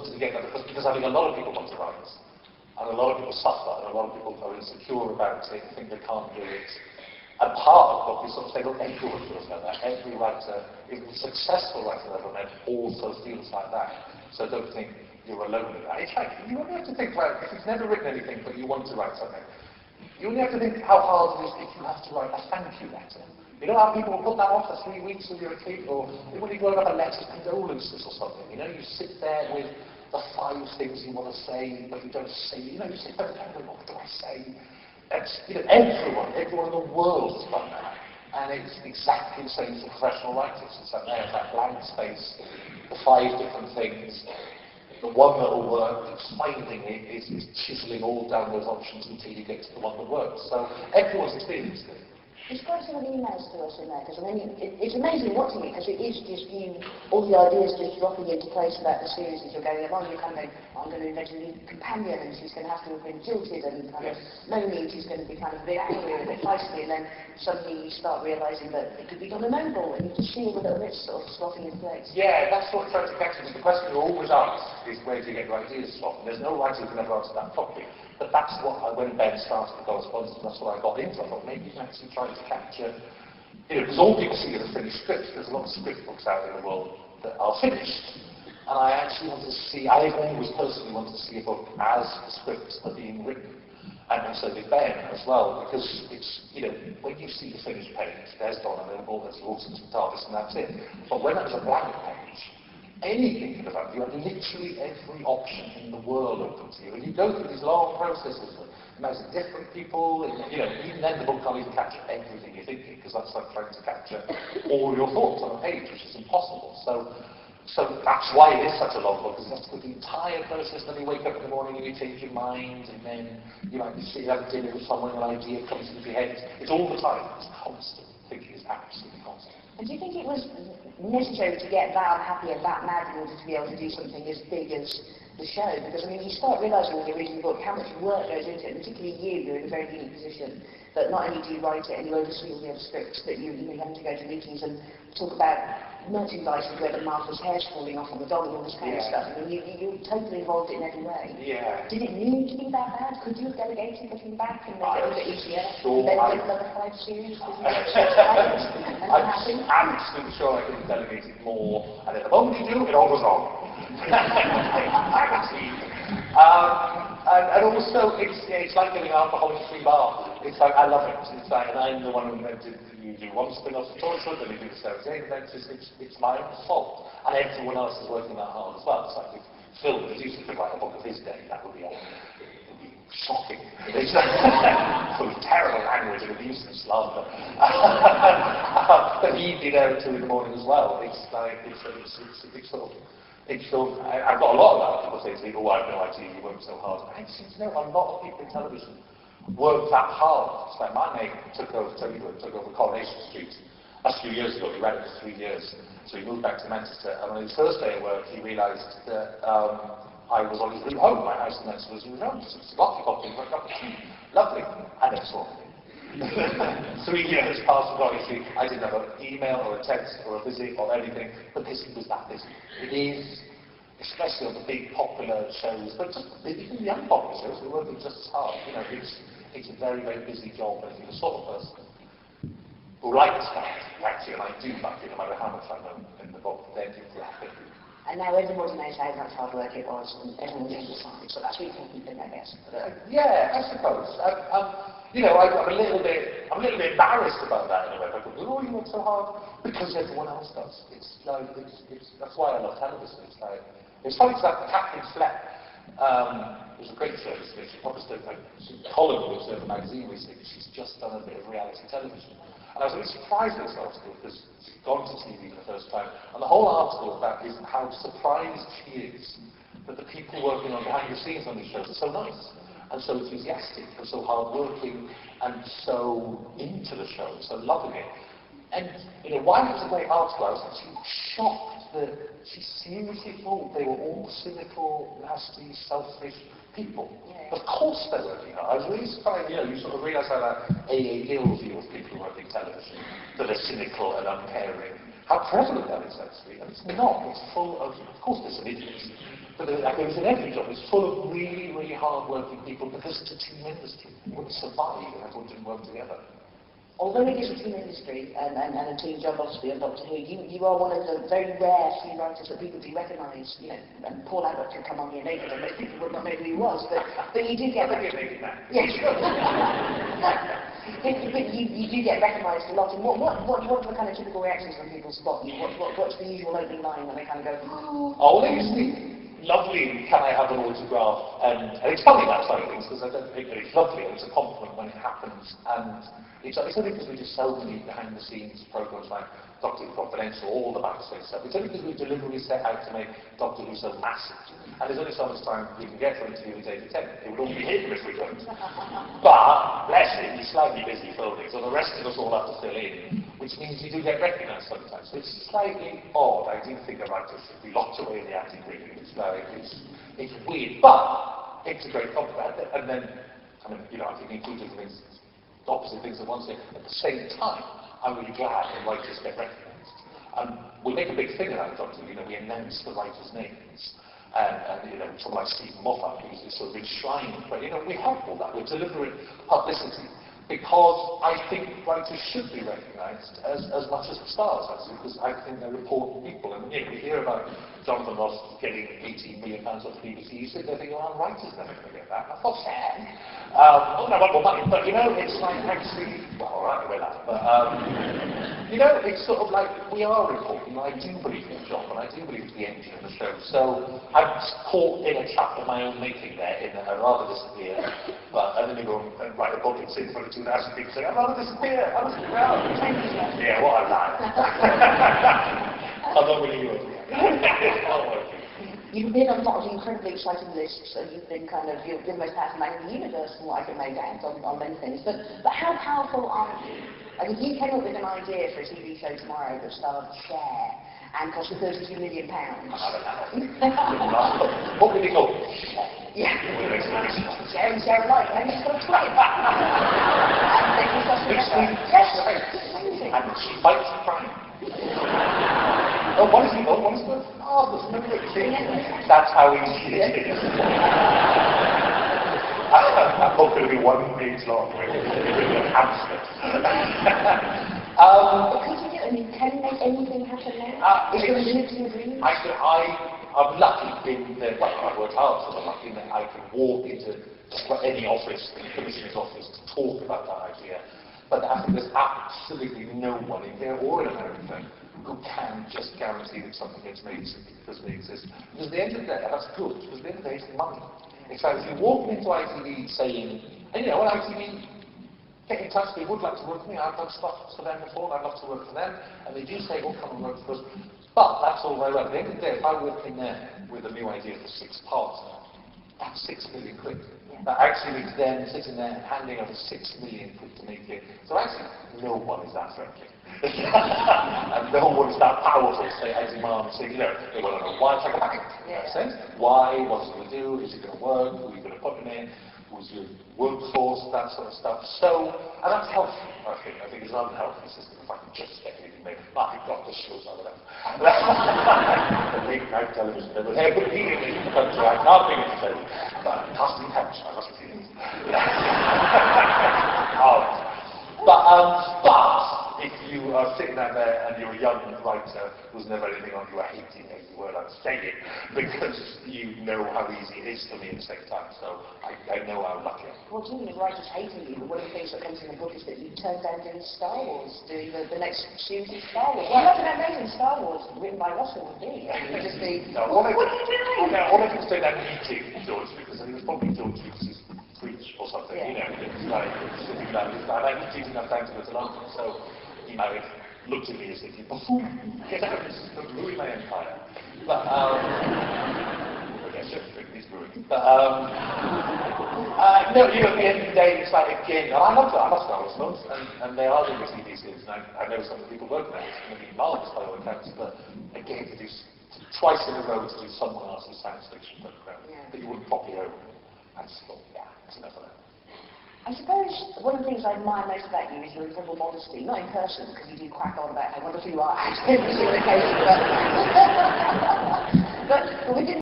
wanted to get that because I think a lot of people want to write, and a lot of people suffer, and a lot of people are insecure about it, think they can't do it. And part of what we sort of say, look, everyone feels like that. Every writer, every successful writer I've ever met also feels like that. So don't think you're alone in that. It's like, you only have to think, right, if you've never written anything but you want to write something, you only have to think how hard it is if you have to write a thank you letter. You know how people will put that off for 3 weeks when you're a kid, or when you go up a letter of condolences or something. You know, you sit there with the 5 things you want to say, but you don't say. You know, you sit there and what do I say? That's, you know, everyone in the world has done that. And it's exactly the same for professional writers. It's like there's that blank space, the 5 different things. The one that will work, finding it is chiseling all down those options until you get to the one that works. So everyone's experienced it. Describe some of the emails to us in there, because I mean, it's amazing watching it, because it is just you, all the ideas just dropping into place about the series as you're going along. You're kind of going, oh, I'm going to invent a new companion, and she's going to have to have been jilted and kind of lonely, and she's going to be kind of a bit angry and a bit feisty, and then suddenly you start realising that it could be done a noble, and you just see all the little bits sort of slotting in place. Yeah, that's what I'm trying to get to. The question you always ask is where do you get your ideas from? There's no writer who can ever answer that properly. But that's what when Ben started the correspondence, that's what I got into. I thought maybe you can actually try to capture, you know, because all people see are the finished scripts. There's a lot of script books out in the world that are finished. And I actually want to see, I've always personally wanted to see a book as the scripts are being written. And so did Ben as well, because it's, you know, when you see the finished page, there's Donna Noble, there's Lawson and Davies, and that's it. But when it's a blank page, anything can develop. You have literally every option in the world open to you. And you go through these long processes of imagining different people, and, you know, even then the book can't even capture everything you're thinking, because that's like trying to capture all your thoughts on a page, which is impossible. So that's why it is such a long book, because you have to go through the entire process. Then you wake up in the morning and you change your mind, and then you might be sitting at dinner with someone, an idea comes into your head. It's all the time. It's constant. Thinking is absolutely constant. And do you think it was necessary to get that happy and that mad in order to be able to do something as big as the show? Because, I mean, you start realising when you're reading the book how much work goes into it, and particularly you're in a very unique position, that not only do you write it and you oversee all the other scripts, but you're having to go to meetings and talk about merchandising, whether Martha's hair's falling off on the dog and all this kind of stuff. I mean, you're totally involved in every way. Yeah. Did it need to be that bad? Could you have delegated looking back and make it a little bit easier? Sure, then take another 5 series? I'm absolutely sure I could have delegated more, and at the moment you do, it all goes wrong. And also, it's like getting an alcoholic-free bar. It's like, I love it. It's like, and I'm the one who invented, you do one spin-off of Torture, then you do the Sarah Jane Adventures. It's my own fault. And everyone else is working that hard as well. It's like if Phil Producer could write a book of his day, that would be shocking. It's full of terrible language and abuse and slander. But he'd be there at 2 in the morning as well. It's like, it's sort of, I've got a lot of that. People say to me, oh, I have no idea you work so hard. I seem to know a lot of people in television work that hard. It's like my mate took over Coronation Street a few years ago. He ran it for 3 years. So he moved back to Manchester, and on his first day at work, he realised that I was on his route home. My house in Manchester was his route home. So it's got to pop in for a cup of tea. Lovely. I never saw him. 3 years passed by, you see, I didn't have an email or a text or a visit or anything, but this was that busy. It is, especially on the big popular shows, but just even the unpopular shows, we're working just as hard. You know, it's a very, very busy job, and if you're the sort of person who likes that, actually, and I do like it, no matter how much I know in the book, then it's laughing. And now everybody knows how much hard work it was, and everyone's emphasised, so that's really important, I guess. Yeah, I suppose. You know, I'm a little bit embarrassed about that in a way. I go, oh, you work so hard because everyone else does. It's like that's why I love television. It's funny. It's like Captain Fleck. It was a great show. She published a column with the magazine recently. She's just done a bit of reality television, and I was really surprised at this article because she'd gone to TV for the first time, and the whole article about is how surprised she is that the people working on behind the scenes on these shows are so nice. And so enthusiastic, and so hard-working, and so into the show, so loving it. And, you know, while it was a great article, I was actually shocked that she seriously thought they were all cynical, nasty, selfish people. Yeah. Of course they were, you know. I was really surprised, you know, you sort of realise how that A.A. Gill view of people working television, that they're cynical and uncaring, how prevalent that is actually. And it's not. It's full of course there's some idiots, but there's in every job. It's full of really, really hard-working people because it's a team industry. It wouldn't survive if everyone didn't work together. Although it is a team industry and a team job, obviously, on Doctor Who, you are one of the very rare few writers that people do recognise. You know, and Paul Abbott could come on here naked, and most people would not know who he was, but you do get recognised. Yes, but you do get recognised a lot. And what are the kind of typical reactions when people spot you? What's the usual opening line when they kind of go, oh, they usually lovely, can I have an autograph? And it's funny that side of things, because I don't think that it's lovely, and it's a compliment when it happens. And it's only because we do so many behind-the-scenes programs like Doctor Who Confidential, all the backstage stuff. It's only because we deliberately set out to make Doctor Who so massive. And there's only so much time we can get for an interview with David Tennant. It would all be hidden if we don't. But, bless him, he's slightly busy filming, so the rest of us all have to fill in, which means you do get recognised sometimes. So it's slightly odd. I do think a writer should be locked away in the attic reading. It's weird, but it's a great compliment. And then, I mean, you know, I think two different things, opposite things at once. At the same time, I'm really glad that writers get recognised. We make a big thing about Doctor Who. You know, we announce the writers' names. And you know, someone like Stephen Moffat, who's this sort of enshrined, but you know, we help all that. We're delivering publicity because I think writers should be recognised as much as the stars, actually, because I think they're important people. And you know, we hear about Jonathan Ross getting £18 million off the BBC. You sit there thinking, well, writers never going to get that. That's not sad. Oh, no, I want more money. But you know, it's like actually, well, all right, we're that. But you know, it's sort of like we are important. I do believe in the job, and I do believe it's the engine of the show. So I'm caught in a trap of my own making there, in that I'd rather disappear. And then you go and write a book and sit in front of 2,000 people saying, I'd rather disappear. I was around. Yeah, what a lie. I'm not really yours. You've been on a lot of incredibly exciting lists, and you've been kind of, you're the most powerful man in the universe, from what I can make out on many things. But how powerful are you? I mean, you came up with an idea for a TV show tomorrow that starred Cher and cost you £32 million. I don't know. What would it call? Yeah. Cher and Sarah Light, maybe it's got a twin. And then you got some yes, amazing. And she fights crime. Oh, what is he called? What is it? Oh, there's no see? That's how easy it is. That book could be 1 page long, really. It's hamster. I mean, can you make anything happen now? Is there a limit to your dreams? I'm lucky in that, well, I've worked hard, so I'm lucky in that I can walk into any office, the commissioner's office, to talk about that idea. But I think there's absolutely no one in here or in America who can just guarantee that something gets made simply because they exist. Because at the end of the day, that's good, because at the end of the day, it's money. It's like if you walk into ITV saying, and you know, well, ITV, get in touch, they would like to work for me, I've done stuff for them before, I'd love to work for them, and they do say, oh, come and work for us. But that's all very well. At the end of the day, if I work in there with a new idea for 6 parts, that's 6 million quid. That actually means them sitting there and handing over 6 million quid to make it. So actually, no one is that friendly. And no one is that powerful to say, I demand, say, you know, they want to know why it's like a bank. In that sense. Why? What's it going to do? Is it going to work? Who are you going to put them in? Who's your workforce? That sort of stuff. So, and that's healthy, I think. I think it's an unhealthy system if I can just get anything made. My God, this show's not enough. Late night television, there was every evening in the country. I can't think of it. But casting couch, I must have seen it. But if you are sitting down there and you're a young writer who's never anything on you, I hate the word I'm saying, because you know how easy it is for me at the same time. So I know how lucky I am. Well, talking of writers hating you, one of the things that comes in the book is that you turned down doing Star Wars, doing the next series of Star Wars. Well, imagine how amazing Star Wars, written by Russell, would be. I mean, just be, what are you doing? All I can say that meeting George, because I think it was probably George Lucas's preach or something, you know, it's like, sitting down, I didn't have time to go to London, so he looked at me as if he get out, this is going to ruin my empire. But, he's ruined. But, no, you know, at the end of the day, it's like, again, and I love Star Wars films, and they are doing the TV series, and I know some of the people working on it, it's going to be marvellous by all accounts, but again, to do twice in a row to do someone else's science fiction program that you wouldn't properly own, I just thought, yeah, it's enough of that. I suppose one of the things I admire most about you is your incredible modesty, not in person, because you do crack on about how wonderful you are at every single occasion, but within